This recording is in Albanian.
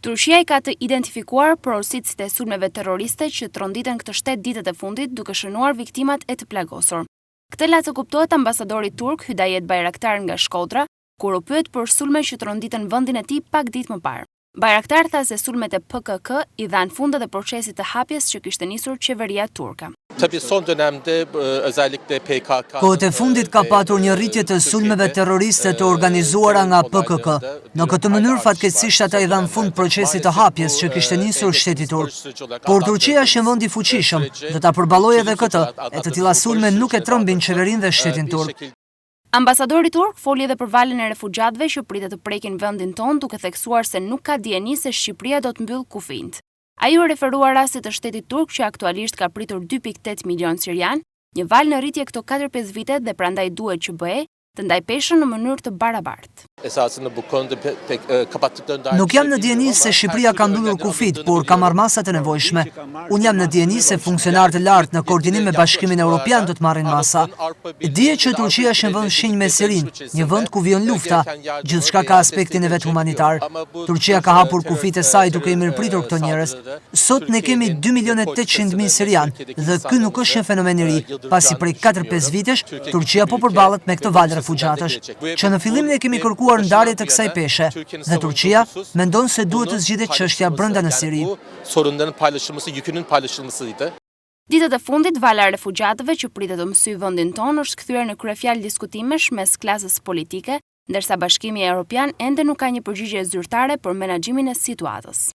Turqia i ka të identifikuar porositësit e sulmeve terroriste që tronditën këtë shtet ditët e fundit duke shënuar viktimat e të plagosur. Këtë la të kuptohet ambasadori turk Hydayet Bayraktar nga Shkodra, kur u pyet për sulme që tronditën vendin e tij pak ditë më parë. Bayraktar tha se sulmet e PKK i dhanë fund edhe procesit të hapjes që kishte nisur qeveria turke. Kohët e fundit ka patur një rritje të sulmeve terroriste të organizuara nga PKK. Në këtë mënyrë fatkeqësisht ata i dhanë fund procesit të hapjes që kishte nisur shteti turk. Por Turqia është një vend i fuqishëm, do ta përballojë edhe këtë, e të tilla sulme nuk e trombin qeverinë dhe shtetin turk. Ambasadori turk foli edhe për valën e refugjatëve që pritet të prekin vendin tonë, duke theksuar se nuk ka dieni se Shqipëria do të mbyll kufijt. Ai u referua rastit të shtetit turk që aktualisht ka pritur 2.8 milion sirian, një val në rritje këto 4-5 vite dhe prandaj duhet që bëhej të ndaj peshën në mënyrë të barabartë. Nuk jam në dieni se Shqipëria ka mbyllur kufit, por ka marrë masat e nevojshme. Unë jam në dieni se funksionarët e lartë në koordinim me Bashkimin Evropian do të marrin masa. Dihet që Turqia është një vend shenjë me Sirinë, një vend ku vjen lufta, gjithçka ka aspektin e vet humanitar. Turqia ka hapur kufit e saj duke i mirëpritur këto njerëz. Sot ne kemi 2.800.000 sirian dhe ky nuk është një fenomen i ri, pasi prej 4-5 vitesh Turqia po përballet me këtë val refugjatësh, që në fillim ne kemi kërkuar ndarje të kësaj peshe, dhe Turqia mendon se duhet të zgjidhet çështja brenda në Siri. Ditët e fundit, vala e refugjatëve që pritet të mësyjë vendin tonë është kthyer në kryefjalë diskutimesh mes klasës politike, ndërsa Bashkimi Evropian ende nuk ka një përgjigje zyrtare për menaxhimin e situatës.